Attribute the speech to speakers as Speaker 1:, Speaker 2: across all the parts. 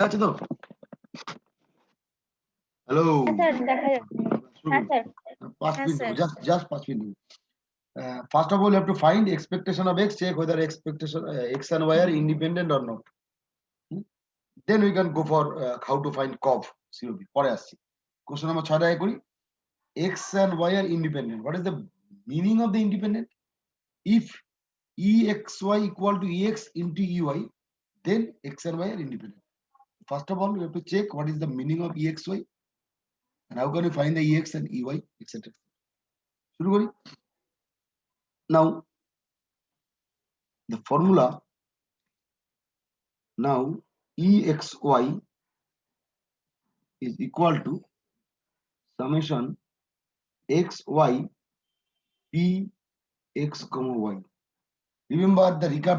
Speaker 1: আছে তো? Hello,
Speaker 2: sir দেখা যাচ্ছে। হ্যাঁ স্যার।
Speaker 1: 5
Speaker 3: হ্যাঁ
Speaker 1: minutes,
Speaker 3: sir.
Speaker 1: just 5 minutes. First of all, you have to find expectation of x, check whether expectation x and y are independent or not. Then we can go for how to find COV, COV. পরে আসছি। Question number 6 আগে করি। X and y are independent. What is the meaning of the independent? If EXY equal to EX into EY, then X and Y are independent. First of all, we have to check what is the meaning of EXY and how can we find the EX and EY, etc. শুরু করি। Now, the formula, now EXY is equal to summation XY P X comma Y. Remember recap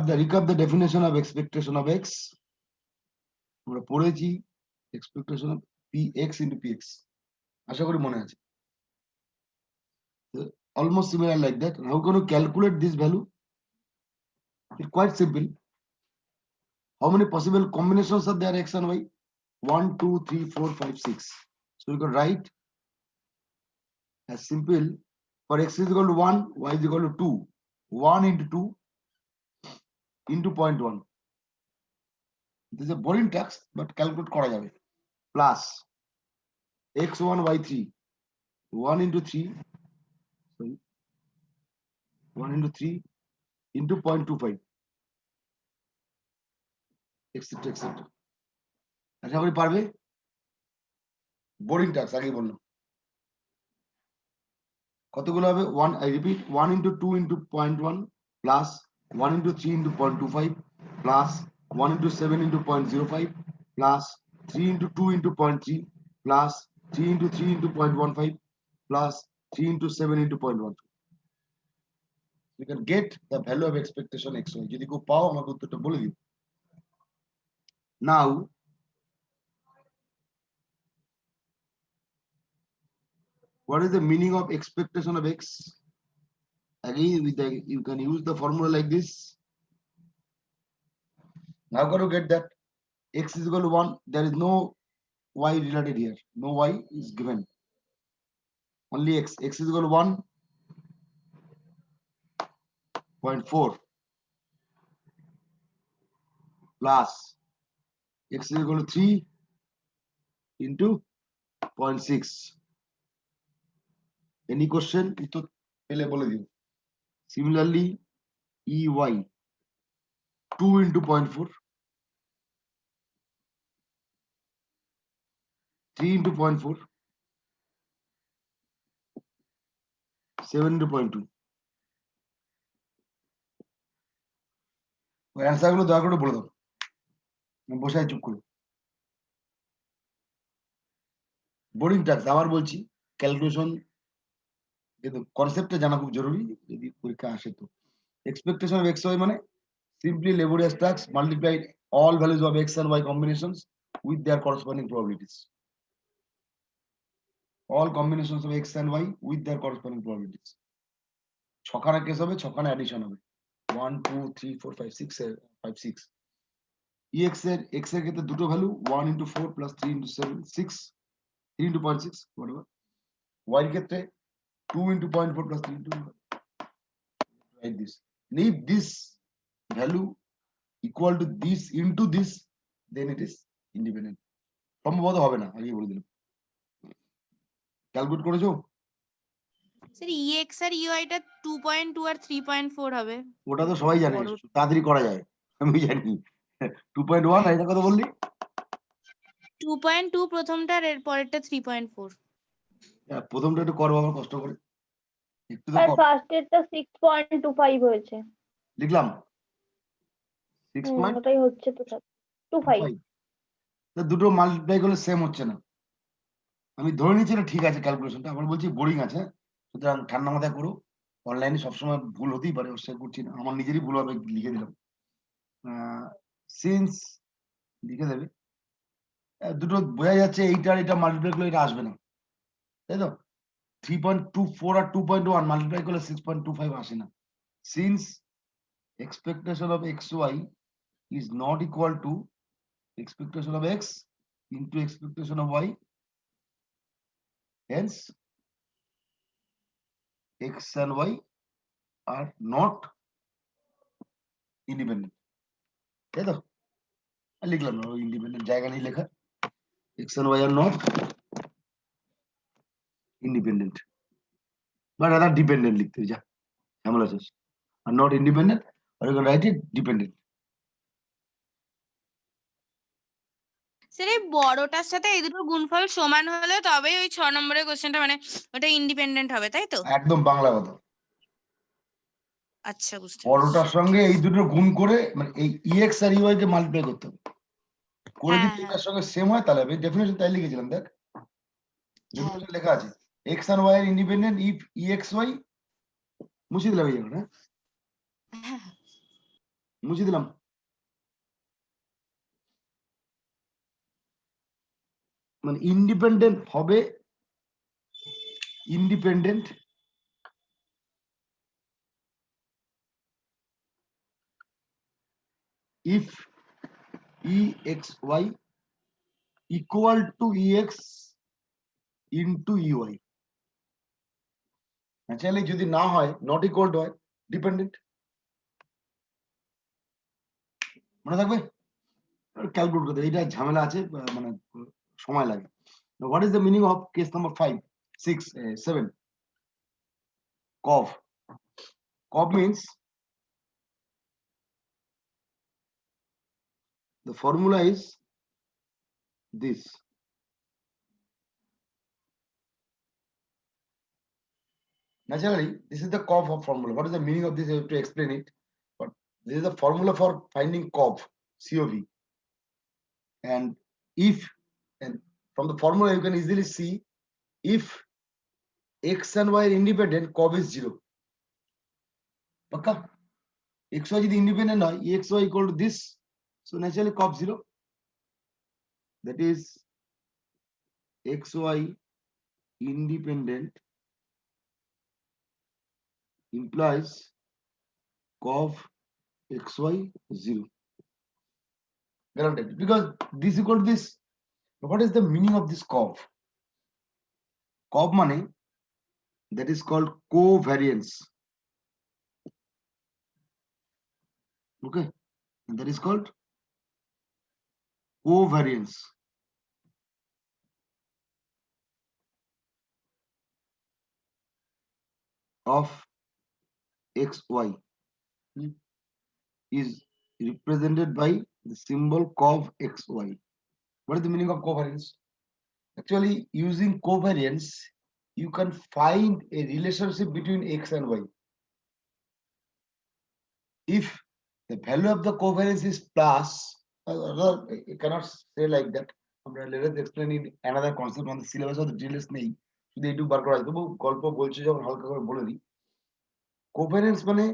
Speaker 1: the definition of expectation of X. আমরা পড়েছি expectation of PX into PX. আশা করি মনে আছে। Almost similar like that. And how can you calculate this value? It's quite simple. How many possible combinations are there X and Y? 1, 2, 3, 4, 5, 6. So you can write as simple for X is equal to 1, Y is equal to 2. 1 into 2 into 0.1. This is a boring task, but calculate করা যাবে। Plus X1, Y3. 1 into 3. Sorry. 1 into 3 into 0.25. Etc. etc. আশা করি পারবে। Boring task আগে বললাম। কতগুলো হবে? 1, I repeat, 1 into 2 into 0.1 plus 1 into 3 into 0.25 plus 1 into 7 into 0.05 plus 3 into 2 into 0.3 plus 3 into 3 into 0.15 plus 3 into 7 into 0.1. You can get the value of expectation xy. যদি কেউ পাও আমাকে উত্তরটা বলে দিও। Now, what is the meaning of expectation of x? Again, you can use the formula like this. Now, got to get that x is equal to 1. There is no y related here. No y is given. Only x. X is equal to 1.4 plus x is equal to 3 into 0.6. Any question? Similarly, EY 2 into 0.4, 3 into 0.4, 7 into 0.2. Answer গুলো দয়া করে বলে দাও। বসে চুপ করে। Boring task আবার বলছি, ক্যালকুলেশন কিন্তু কনসেপ্টটা জানা খুব জরুরি যদি পরীক্ষা আসে তো। এক্সপেকটেশন অফ এক্স ওয়াই মানে simply laborious tasks multiplied all values of x and y combinations with their corresponding probabilities. All combinations of x and y with their corresponding probabilities. ছখানা কেস হবে, ছখানা অ্যাডিশন হবে। 1, 2, 3, 4, 5, 6, 5, 6. EX এর x এর ক্ষেত্রে দুটো value 1 into 4 plus 3 into 7, 6, 3 into 0.6, whatever. Y এর ক্ষেত্রে 2 into 0.4 plus 3 into like this. If this value equal to this into this, then it is independent. সম্ভবত হবে না, আগে বলে দিলাম। ক্যালকুলেট করেছো?
Speaker 3: স্যার EX আর EY টা 2.2 আর 3.4 হবে।
Speaker 1: ওটা তো সবাই জানে, তাড়াতাড়ি করা যায়, আমি জানি। 2.1 আর এটা কত বললি?
Speaker 3: 2.2 প্রথমটা আর এর পরেরটা 3.4।
Speaker 1: প্রথমটা একটু কর বাবা, কষ্ট করে একটু তো
Speaker 2: আর
Speaker 1: কর।
Speaker 2: ফার্স্ট এরটা 6.25 হয়েছে।
Speaker 1: লিখলাম 6.25।
Speaker 2: ওটাই হচ্ছে তো স্যার 25।
Speaker 1: দুটো মাল্টিপ্লাই করলে সেম হচ্ছে না। আমি ধরে নিচ্ছি না ঠিক আছে ক্যালকুলেশনটা, আমার বলছি বোরিং আছে, সুতরাং ঠান্ডা মাথায় করো। অনলাইনে সবসময় ভুল হতেই পারে, অবশ্যই করছি না, আমার নিজেরই ভুল হবে, লিখে দিলাম। সিন্স লিখে দেবে, দুটো বোঝা যাচ্ছে এইটার এটা মাল্টিপ্লাই করলে এটা আসবে না, তাই তো? 3.24 আর 2.1 মাল্টিপ্লাই করলে 6.25 আসে না। Since expectation of xy is not equal to expectation of x into expectation of y, hence x and y are not independent. তাই তো লিখলাম না ইন্ডিপেন্ডেন্ট জায়গা নেই লেখা, x and y are not independent but rather dependent লিখতে যা ঝামেলা শেষ, are not independent or you can write it dependent.
Speaker 3: Sir এই বড়টার সাথে এই দুটোর গুণফল সমান হলে তবেই ওই 6 নম্বরের কোশ্চেনটা মানে ওটা ইন্ডিপেন্ডেন্ট হবে, তাই তো?
Speaker 1: একদম বাংলা কথা,
Speaker 3: আচ্ছা, বুঝতে
Speaker 1: বড়টার
Speaker 3: পেরেছি।
Speaker 1: সঙ্গে এই দুটো গুণ করে মানে এই ex আর ey কে মাল্টিপ্লাই করতে হবে, করে
Speaker 3: হ্যাঁ,
Speaker 1: যদি
Speaker 3: হ্যাঁ।
Speaker 1: এটার সঙ্গে সেম হয় তাহলে হবে। ডেফিনেশন তাই লিখেছিলাম, দেখ ডেফিনেশন লেখা আছে x and y are independent if exy, মুছে দিলাম এই জায়গাটা,
Speaker 3: হ্যাঁ,
Speaker 1: মুছে দিলাম, মানে ইন্ডিপেন্ডেন্ট হবে, independent if exy equal to ex into ey, naturally যদি না হয় নট ইকুয়াল টু হয় ডিপেন্ডেন্ট, মনে থাকবে ক্যালকুলেট করতে, এইটা ঝামেলা আছে মানে সময় লাগে। What is the meaning of case number 5 6 7 cov? Cov means the formula is this. Naturally, this is the cov of formula. What is the meaning of this? I have to explain it. But this is the formula for finding cov, COV. And if, and from the formula you can easily see, if x and y are independent, cov is 0. Okay? xy is independent, exy equal to this. So naturally cov 0. That is xy independent implies cov xy 0. Guaranteed. Because this equal to this. What is the meaning of this cov? Cov money, that is called covariance. Okay, and that is called covariance of xy is represented by the symbol cov xy. What is the meaning of covariance? Actually, using covariance, you can find a relationship between x and y. If the value of the covariance is plus, you cannot say like that. Let us explain in another concept on the syllabus of the details নেই, শুধু এইটুকু বার করা আছে, তবু গল্প বলছে যখন হালকা করে বলে দিই। Covariance মানে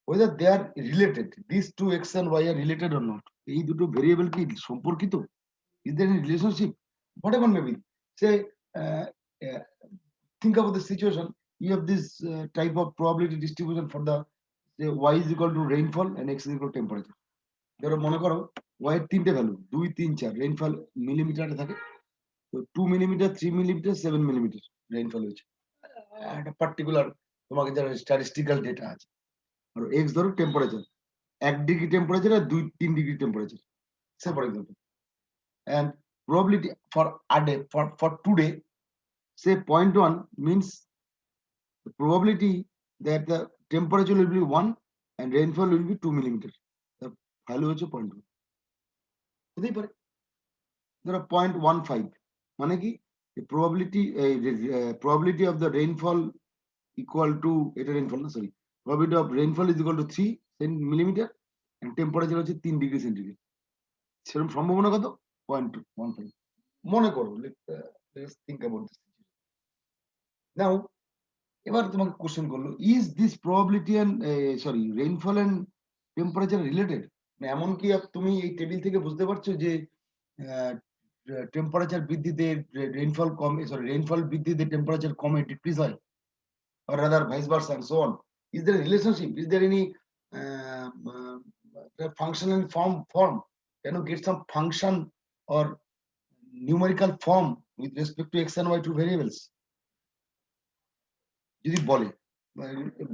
Speaker 1: whether they are related, these two x and y are related or not. এই দুটো ভেরিয়েবল কি সম্পর্কিত? Is there any relationship? Whatever may be. Say, think about the situation. You have this type of probability distribution for the, say, y is equal to rainfall and x is equal to temperature. ধরো মনে করো y এর তিনটে value 2 3 4, rainfall মিলিমিটারে থাকে, তো 2 millimetre 3 millimetre 7 millimetre rainfall হয়েছে একটা particular, তোমাকে যারা স্ট্যাটিস্টিক্যাল ডেটা আছে। আর এক্স ধরো টেম্পারেচার 1 ডিগ্রি টেম্পারেচার আর 2 3 degree temperature, say for example, and probability for a day, for today, say 0.1 means the probability that the temperature will be 1 and rainfall will be 2 millimeter. The value হচ্ছে 0.1 হতেই পারে। ধরো 0.15 মানে কি probability of the rainfall equal to, এটা rainfall না, sorry, probability of rainfall is equal to 3 millimeter and temperature হচ্ছে 3 degree centigrade, সেরকম সম্ভাবনা কত? 0.15 মনে করো। let's think about this now. এবার তোমাকে কোশ্চেন করলো, is this probability and rainfall and temperature related? এমন কি তুমি এই টেবিল থেকে বুঝতে পারছো যে টেম্পারেচার বৃদ্ধিতে রেইনফল কমে, রেইনফল বৃদ্ধিতে টেম্পারেচার কমে ডিক্রিজ হয়, or rather vice versa and so on? Is there a relationship? Is there any functional form? can you get some function or numerical form with respect to x and y two variables? যদি বলে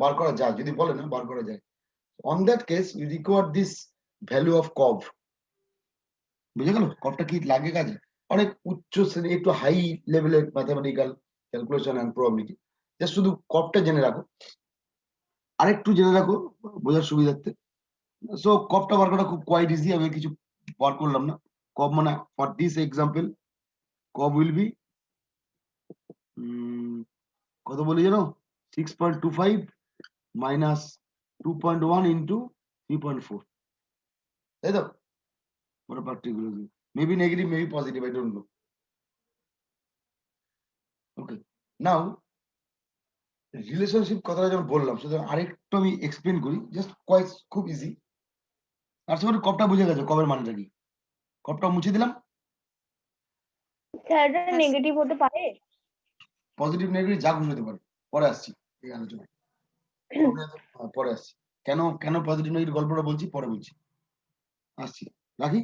Speaker 1: বার করা যায়, যদি বলে না বার করা যায়, on that case you require this value of cov. বুঝে গেল কবটা কি লাগে কাজে? অনেক উচ্চ শ্রেণী, একটু হাই লেভেলের mathematical calculation and probability. Just শুধু কবটা জেনে রাখো, আরেকটু জেনে রাখো বোঝার সুবিধার্থে। সো কবটা বার করা খুব কোয়াইট ইজি, আমি কিছু বার করলাম না। কব মানে ফর দিস এক্সাম্পল কব উইল বি কত বলি জানো, 6.25 মাইনাস 2.1 ইন্টু 3.4, তাই তো? what particularly maybe negative, maybe positive, I don't know. Okay, now relationship কথাটা যখন বললাম, সুতরাং আরেকটু আমি এক্সপ্লেন করি, জাস্ট কোয়াইট খুব ইজি। তার সাথে কবটা বুঝে গেছে, কবের মানেটা কি। কবটা মুছে দিলাম,
Speaker 2: স্যার এটা নেগেটিভ হতে পারে?
Speaker 1: পজিটিভ নেগেটিভ যা খুশি হতে পারে, পরে আসছি এই আলোচনায়, পরে আসছি। কেন কেন পজিটিভ নেগেটিভ গল্পটা বলছি পরে বলছি, আসছি। রাখি,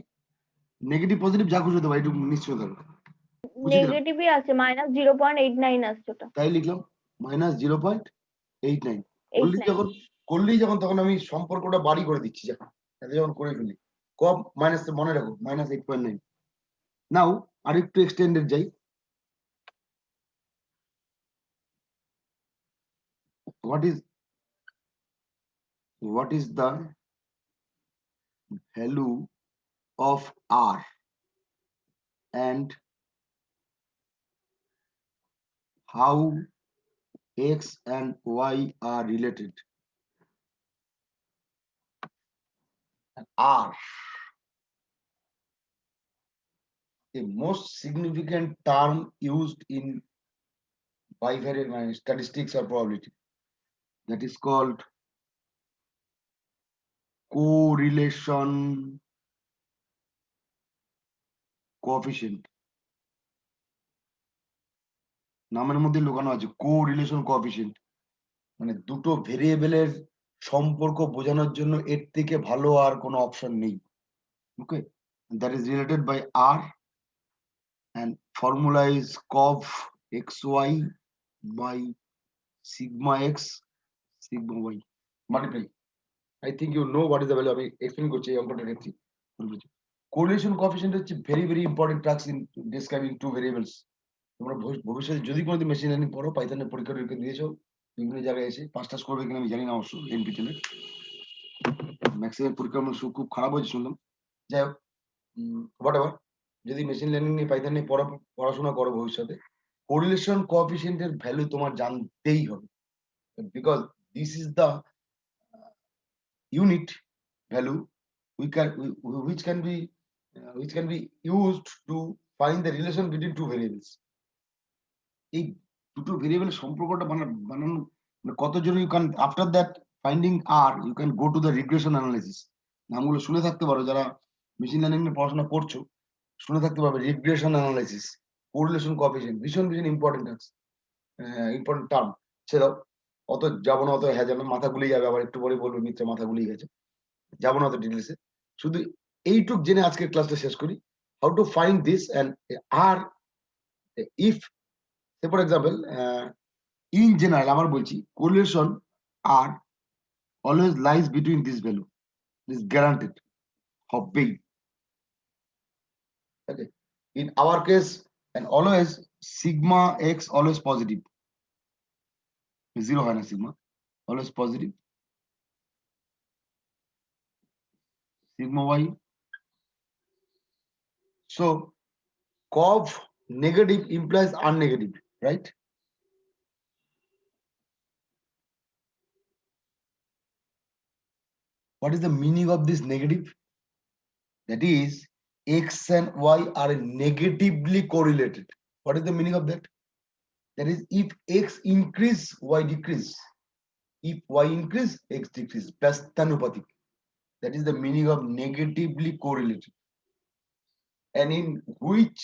Speaker 1: নেগেটিভ পজিটিভ যা খুশি হতে পারে, একটু নিশ্চয় থাকবে। বুঝে দিলাম,
Speaker 2: নেগেটিভই আছে, -0.89 আসছে ওটা।
Speaker 1: তাই লিখলাম -0.89। করলি
Speaker 2: 89
Speaker 1: যখন তখন আমি সম্পর্কটা বাড়ি করে দিচ্ছি, যখন করে ফেলি কব মাইনাস, মনে রাখো -8.9। নাও আরেকটু এক্সটেন্ডেড যাই, what is the value of r and how x and y are related? R, the most significant term used in bivariate statistics or probability, that is called correlation coefficient. নামের মধ্যে লুকানো আছে correlation coefficient, মানে দুটো ভেরিয়েবলের সম্পর্ক বোঝানোর জন্য এর থেকে ভালো আর কোনো অপশন নেই। ওকে, that is related by r and formula is cov xy by sigma x sigma y multiply. I think you know what is the value, আমি এক্সপ্লেন করছি এই অঙ্কটার ক্ষেত্রে। কোরিলেশন কোএফিসিয়েন্ট হচ্ছে very important task in describing two variables. তোমরা ভবিষ্যতে যদি কোনোদিন মেশিন লার্নিং পড়ো, পাইথনের পরীক্ষা টরীক্ষা দিয়েছো, বিভিন্ন জায়গায় এসে পাস টাস করবে কিনা আমি জানি না, অবশ্য এনপিটিএল এর ম্যাক্সিমাম পরীক্ষা আমার খুব খারাপ হয়েছে শুনলাম। যাই হোক, হোয়াট এভার, যদি মেশিন লার্নিং নিয়ে পাইথন নিয়ে পড়াশোনা করো ভবিষ্যতে, কোরিলেশন কোএফিসিয়েন্টের ভ্যালু তোমার জানতেই হবে, because this is the unit value which can be used to find the relation between two variables. এই দুটো ভেরিয়েবল সম্পর্কটা বানানো কত জরুরি। You can after that finding আর you can go to the regression analysis. নামগুলো শুনে থাকতে পারো, যারা মেশিন লার্নিং নিয়ে পড়াশোনা করছো শুনে থাকতে পারবে। রিগ্রেশন অ্যানালাইসিস, কোরিলেশন কোএফিসিয়েন্ট, ভীষণ ইম্পর্টেন্ট টার্ম। সেটাও অত যাবো না, অত হ্যাঁ যাবে, মাথা গুলিয়ে যাবে, আবার একটু পরে বলবো মিত্র মাথা গুলিয়ে গেছে, যাবো না অত ডিটেলসে। শুধু এইটুক জেনে আজকের ক্লাসটা শেষ করি, how to find this and r if, say for example, in general আমার বলছি correlation R always lies between this value, this guaranteed হবেই। Okay, in our case and always sigma x always positive, zero হয় না sigma, always positive, sigma y, so cov negative implies r negative, right? What is the meaning of this negative? That is, x and y are negatively correlated. What is the meaning of that? That is, if x increase, y decrease. If y increase, x decrease. Prasthanupatik. That is the meaning of negatively correlated. And in which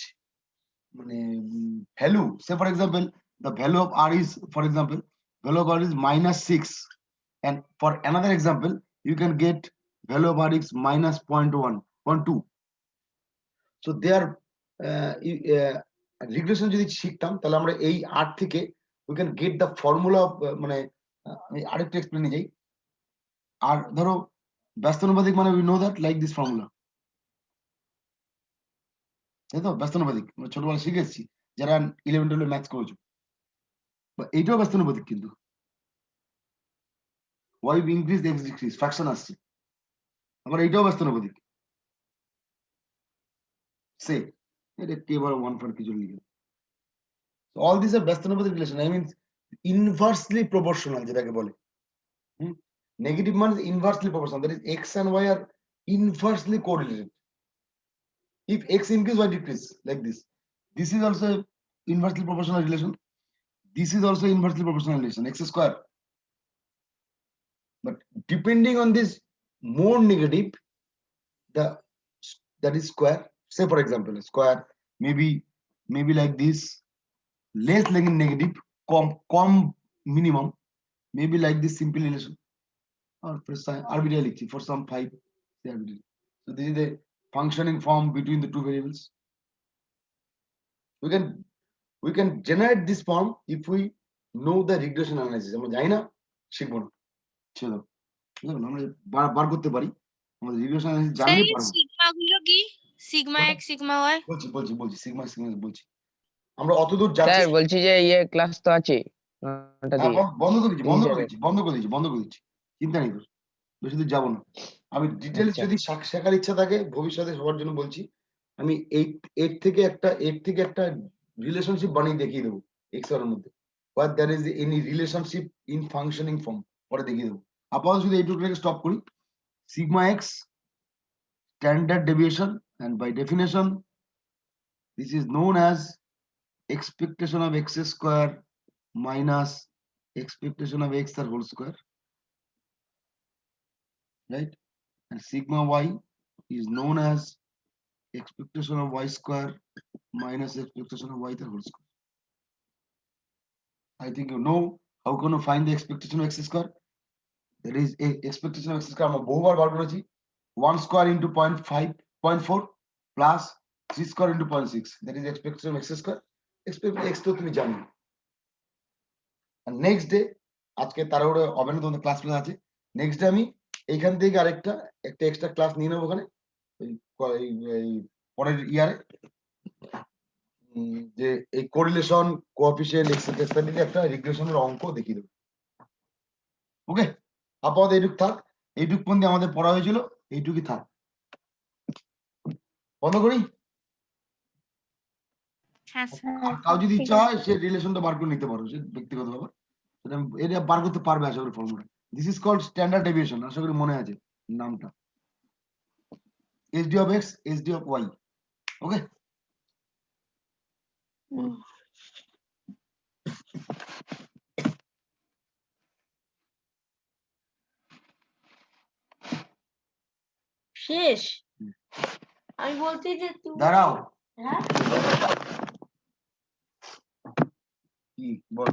Speaker 1: value, say for example, the value of r is, for example, value of r is -6. And for another example, you can get value of r is -0.1, 0.2. So there regression যদি শিখতাম তাহলে আমরা এই 8 থেকে we can get the formula of মানে আমি আরেকটু এক্সপ্লেনে যাই। আর ধরো ব্যস্তানুপাতিক মানে we know that like this formula, তাই তো? ব্যস্তানুপাতিক আমরা ছোটবেলায় শিখে এসেছি যারা 11-12 ম্যাথস করেছো, বা এইটাও ব্যস্তানুপাতিক কিন্তু y increase x decrease fraction আসছে, আবার এইটাও ব্যস্তানুপাতিক সে এটা কে বার 1 ফর কিছু লিখে অল দিস আর ব্যস্তানুপাতিক relation I mean inversely proportional যেটাকে বলে। নেগেটিভ মানে inversely proportional, that is x and y are inversely correlated. If x increase y decrease like this is also inversely proportional relation, this is also inversely proportional relation, x square. But depending on this more negative, the that is square. Say for example, a square maybe like this, less like negative, com minimum, maybe like this simple relation, or for arbitrarily for some 5, say arbitrary. So this is the functioning form between the two variables. We can generate this form if we know the regression analysis. আমরা জানি না শিখবো না, ছিল আমরা বার করতে পারি, আমাদের রিগ্রেশন অ্যানালিসিস
Speaker 3: স্যার
Speaker 1: জানলে
Speaker 3: এই
Speaker 1: পারবো।
Speaker 3: সিগমা গুলো কি? সিগমা
Speaker 1: কোনটা?
Speaker 3: x sigma y?
Speaker 1: বলছি সিগমা বলছি। আমরা অতদূর যাচ্ছি।
Speaker 4: স্যার বলছি যে ক্লাস তো আছে
Speaker 1: হ্যাঁ, বন্ধ করে দিচ্ছি, চিন্তা নেই তোর, বেশি দূর যাবো না। আমি ডিটেলস
Speaker 4: আচ্ছা।
Speaker 1: যদি শেখার ইচ্ছা থাকে ভবিষ্যতে সবার জন্য বলছি, আমি এইট থেকে একটা রিলেশনশিপ বানিয়ে দেখিয়ে দেবো এক্স এর মধ্যে, but there is any relationship in functioning form পরে দেখিয়ে দেবো। আপাতত শুধু এইটুকু স্টপ করি। Sigma x standard deviation, and by definition this is known as expectation of x square minus expectation of x the whole square, right? And sigma y is known as expectation of y square minus expectation of y the whole square. I think you know how can you find the expectation of x square. There is a expectation of x square আমরা বহুবার বার করেছি, 1 square into 0.4 plus 3 square into 0.6, that is expectation of x square. Expect x তো তুমি জানো। Next day আজকে তাড়াহুড়ো হবে না, তোমাদের ক্লাস আছে, নেক্সট ডে আমি এইখান থেকে একটা এক্সট্রা ক্লাস নিয়ে নেবো ওখানে পরের ইয়ারে, যে এই কোরিলেশন কোএফিসিয়েন্ট এক্সেট্রা একটা রিগ্রেশনের অঙ্ক দেখিয়ে দেবো। ওকে, আপাতত এইটুক থাক, এইটুক পর্যন্ত আমাদের পড়া হয়েছিল, এইটুকুই থাক। বন্ধ করি।
Speaker 3: হ্যাঁ
Speaker 1: আর কাউ যদি ইচ্ছা হয় সে রিলেশনটা বার করে নিতে পারো, সে ব্যক্তিগত ব্যাপার, এটা বার করতে পারবে আশা করি formula. This is called standard deviation, আশা করি মনে আছে নামটা, SD of X SD of Y. Okay,
Speaker 5: শেষ। আমি বলছি যে তুমি
Speaker 1: দাঁড়াও,
Speaker 5: হ্যাঁ
Speaker 1: কি বল।